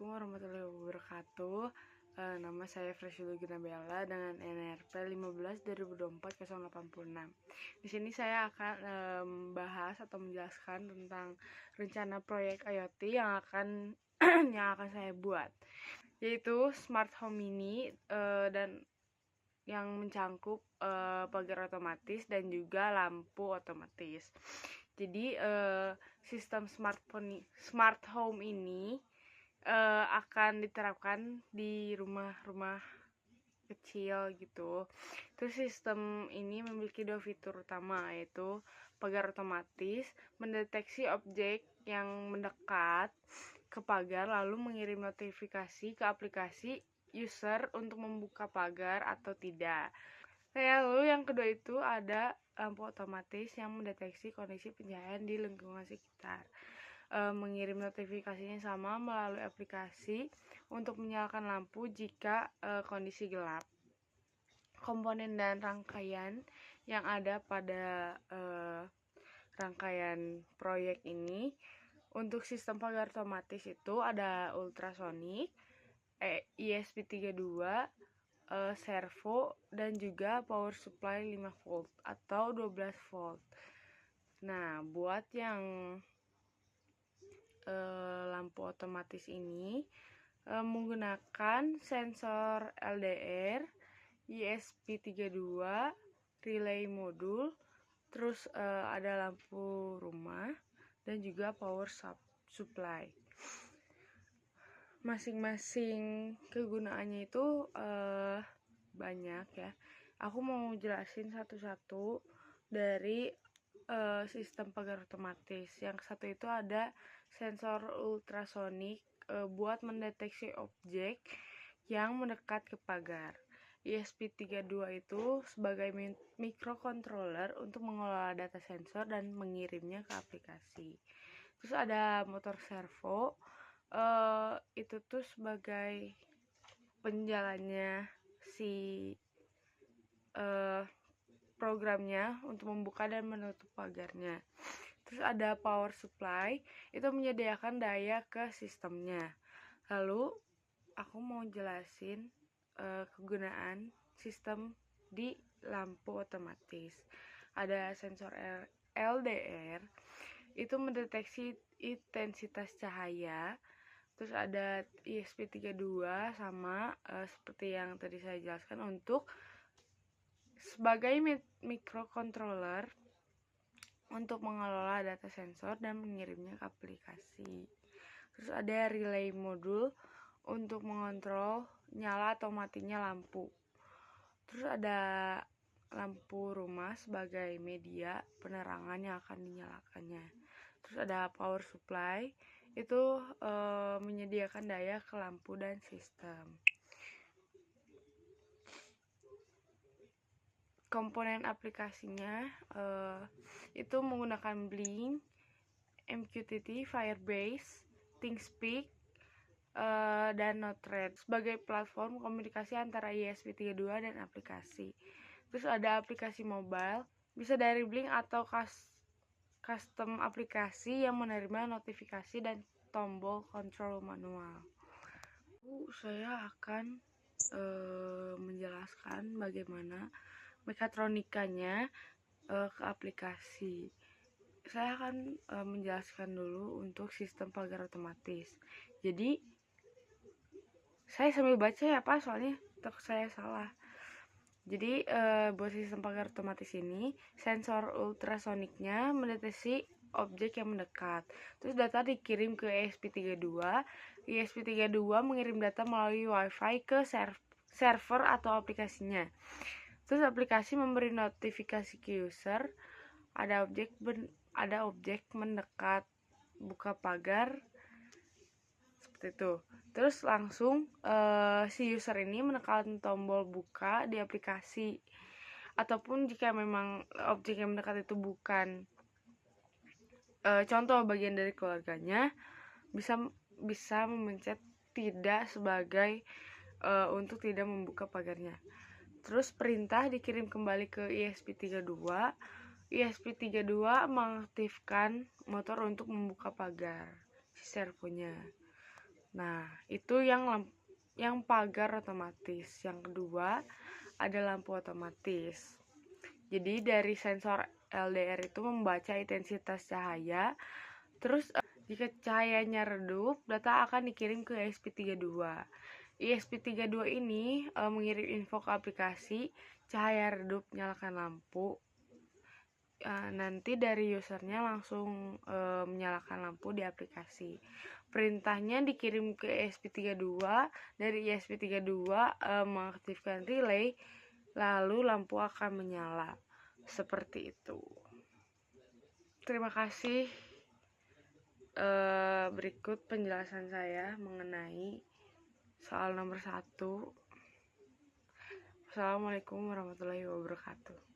Assalamualaikum warahmatullahi wabarakatuh. Nama saya Fresyul Ginabella dengan NRP 15/2024-086. Di sini saya akan membahas atau menjelaskan tentang rencana proyek IoT yang akan saya buat, yaitu smart home ini dan yang mencangkup pagar otomatis dan juga lampu otomatis. Jadi sistem smart home ini akan diterapkan di rumah-rumah kecil gitu. Terus sistem ini memiliki dua fitur utama, yaitu pagar otomatis mendeteksi objek yang mendekat ke pagar lalu mengirim notifikasi ke aplikasi user untuk membuka pagar atau tidak. Lalu yang kedua itu ada lampu otomatis yang mendeteksi kondisi pencahayaan di lingkungan sekitar. Mengirim notifikasinya sama melalui aplikasi untuk menyalakan lampu jika kondisi gelap. Komponen dan rangkaian yang ada pada rangkaian proyek ini untuk sistem pagar otomatis itu ada ultrasonic, ESP32, servo, dan juga power supply 5 volt atau 12 volt. Nah, buat yang lampu otomatis ini menggunakan sensor LDR, ESP32, relay modul, terus ada lampu rumah dan juga power supply. Masing-masing kegunaannya itu banyak ya. Aku mau jelasin satu-satu dari sistem pagar otomatis. Yang satu itu ada sensor ultrasonik buat mendeteksi objek yang mendekat ke pagar. ESP32 itu sebagai microcontroller untuk mengelola data sensor dan mengirimnya ke aplikasi. Terus ada motor servo, itu tuh sebagai penjalannya si programnya untuk membuka dan menutup pagarnya. Terus ada power supply, itu menyediakan daya ke sistemnya. Lalu aku mau jelasin kegunaan sistem di lampu otomatis. Ada sensor LDR, itu mendeteksi intensitas cahaya. Terus ada ESP32 sama seperti yang tadi saya jelaskan untuk sebagai microcontroller untuk mengelola data sensor dan mengirimnya ke aplikasi. Terus ada relay modul untuk mengontrol nyala atau matinya lampu. Terus ada lampu rumah sebagai media penerangan yang akan dinyalakannya. Terus ada power supply, itu menyediakan daya ke lampu dan sistem. Komponen aplikasinya itu menggunakan Blink, MQTT, Firebase, ThinkSpeak, dan Node-RED sebagai platform komunikasi antara ESP32 dan aplikasi. Terus ada aplikasi mobile, bisa dari Blink atau custom aplikasi yang menerima notifikasi dan tombol kontrol manual. Saya akan menjelaskan bagaimana mekatronikanya ke aplikasi. Saya akan menjelaskan dulu untuk sistem pagar otomatis. Jadi saya sambil baca ya Pak, soalnya takut saya salah. Jadi buat sistem pagar otomatis ini sensor ultrasoniknya mendeteksi objek yang mendekat. Terus data dikirim ke ESP32. ESP32 mengirim data melalui WiFi ke server atau aplikasinya. Terus aplikasi memberi notifikasi ke user, ada objek mendekat, buka pagar, seperti itu. Terus langsung si user ini menekan tombol buka di aplikasi. Ataupun jika memang objek yang mendekat itu bukan contoh bagian dari keluarganya, bisa memencet tidak sebagai untuk tidak membuka pagarnya. Terus perintah dikirim kembali ke ESP32. ESP32 mengaktifkan motor untuk membuka pagar si servonya. Nah, itu yang pagar otomatis. Yang kedua ada lampu otomatis. Jadi dari sensor LDR itu membaca intensitas cahaya. Terus jika cahayanya redup, data akan dikirim ke ESP32. ESP32 ini mengirim info ke aplikasi. Cahaya redup, nyalakan lampu. Nanti dari usernya langsung menyalakan lampu di aplikasi. Perintahnya dikirim ke ESP32, dari ESP32 mengaktifkan relay, lalu lampu akan menyala. Seperti itu. Terima kasih. Berikut penjelasan saya mengenai soal nomor 1. Assalamualaikum warahmatullahi wabarakatuh.